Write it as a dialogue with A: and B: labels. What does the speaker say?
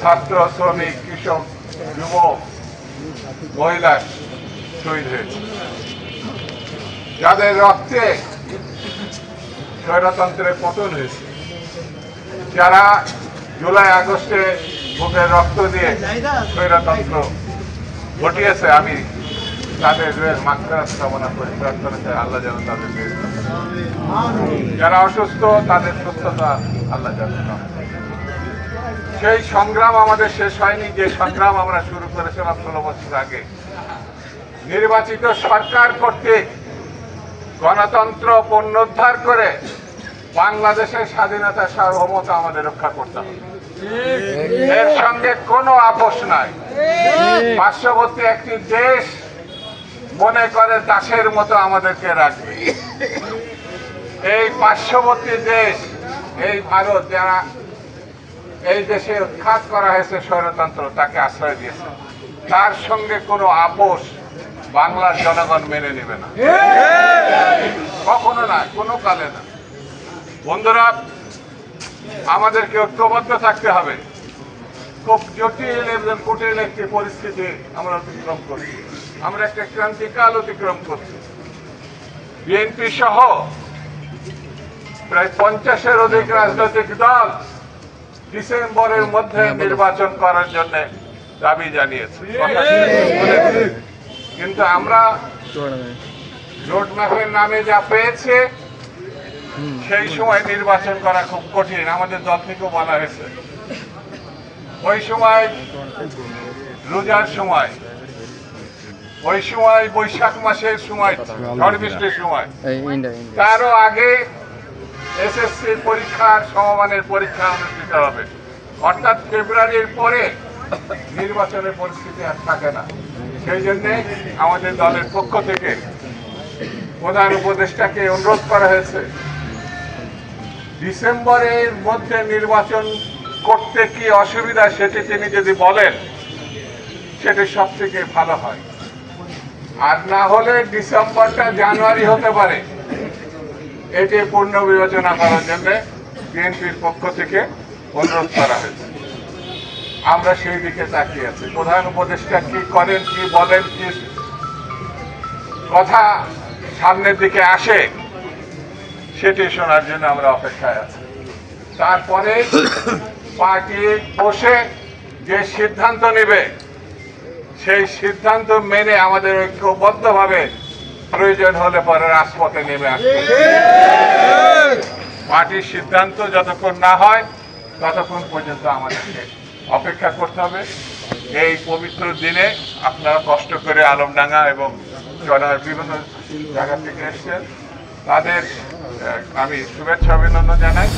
A: ছাত্র, শ্রমিক, কৃষক, যুবক, মহিলা শহীদ হয়েছে, যাদের রক্তে স্বৈরতন্ত্রের পতন হয়েছে, যারা জুলাই আগস্টে বুকের রক্ত দিয়ে স্বৈরতন্ত্র ঘটিয়েছে। আমি তাদের মাগফিরাত কামনা করি, প্রার্থনা চাই আল্লাহ যেন তাদের, যারা অসুস্থ তাদের সুস্থতা আল্লাহ যেন। সেই সংগ্রাম আমাদের শেষ হয়নি, যে সংগ্রাম আমরা শুরু করেছিলাম 16 বছর আগে। নির্বাচিত সরকার কর্তৃক গণতন্ত্র পুনরুদ্ধার করে বাংলাদেশের স্বাধীনতা সার্বভৌমতা আমাদের রক্ষা করতে হবে। এর সঙ্গে কোনো আপোষ নাই। পার্শ্ববর্তী একটি দেশ মনে করে দাসের মতো আমাদেরকে রাখবে। এই পার্শ্ববর্তী দেশ, এই ভারত, যারা এই দেশে উৎখাত করা হয়েছে স্বৈরতন্ত্র, তাকে আশ্রয় দিয়েছে, তার সঙ্গে কোনো আপোষ বাংলার জনগণ মেনে নেবে না, কখনো না, কোনো কালে না। বন্ধুরা, আমাদেরকে ঐক্যবদ্ধ থাকতে হবে। খুব জটিল এবং কঠিন একটি পরিস্থিতি আমরা অতিক্রম করছি। আমরা একটা ক্রান্তিকাল অতিক্রম করছি। বিএনপি সহ প্রায় 50-এর অধিক রাজনৈতিক দল ডিসেম্বরের মধ্যে নির্বাচন করার জন্য দাবি জানিয়েছে, কিন্তু আমরা রোডম্যাপের নামে যা পেয়েছে সেই সময় নির্বাচন করা খুব কঠিন। আমাদের দল থেকেও বলা হয়েছে ওই সময় রোজার সময়, ওই সময় বৈশাখ মাসের সময়, ঝড় বৃষ্টির সময়, তারও আগে এসএসসি পরীক্ষার সমমানের পরীক্ষা অনুষ্ঠিত হবে। অর্থাৎ ফেব্রুয়ারির পরে নির্বাচনের পরিস্থিতি আর থাকে না। সেই জন্যে আমাদের দলের পক্ষ থেকে প্রধান উপদেষ্টাকে অনুরোধ করা হয়েছে, ডিসেম্বরের মধ্যে নির্বাচন করতে কি অসুবিধা সেটি তিনি যদি বলেন, সেটি সব থেকে ভালো হয়। আর না হলে ডিসেম্বরটা জানুয়ারি হতে পারে। এটি পূর্ণ বিবেচনা করার জন্য বিএনপির পক্ষ থেকে অনুরোধ করা হয়েছে। আমরা সেই দিকে তাকিয়ে আছি। প্রধান উপদেষ্টা কি করেন, কি বলেন, কি কথা সামনের দিকে আসে, সেটি শোনার জন্য আমরা অপেক্ষায় আছি। তারপরে পার্টি বসে যে সিদ্ধান্ত নেবে, সেই সিদ্ধান্ত মেনে আমাদের ঐক্যবদ্ধভাবে প্রয়োজন হলে পরে রাজপথে নেমে আসবে। পার্টির সিদ্ধান্ত যতক্ষণ না হয় ততক্ষণ পর্যন্ত আমাদেরকে অপেক্ষা করতে হবে। এই পবিত্র দিনে আপনারা কষ্ট করে আলমডাঙ্গা এবং চলার বিভিন্ন জায়গা থেকে এসছেন, তাদের আমি শুভেচ্ছা অভিনন্দন জানাই।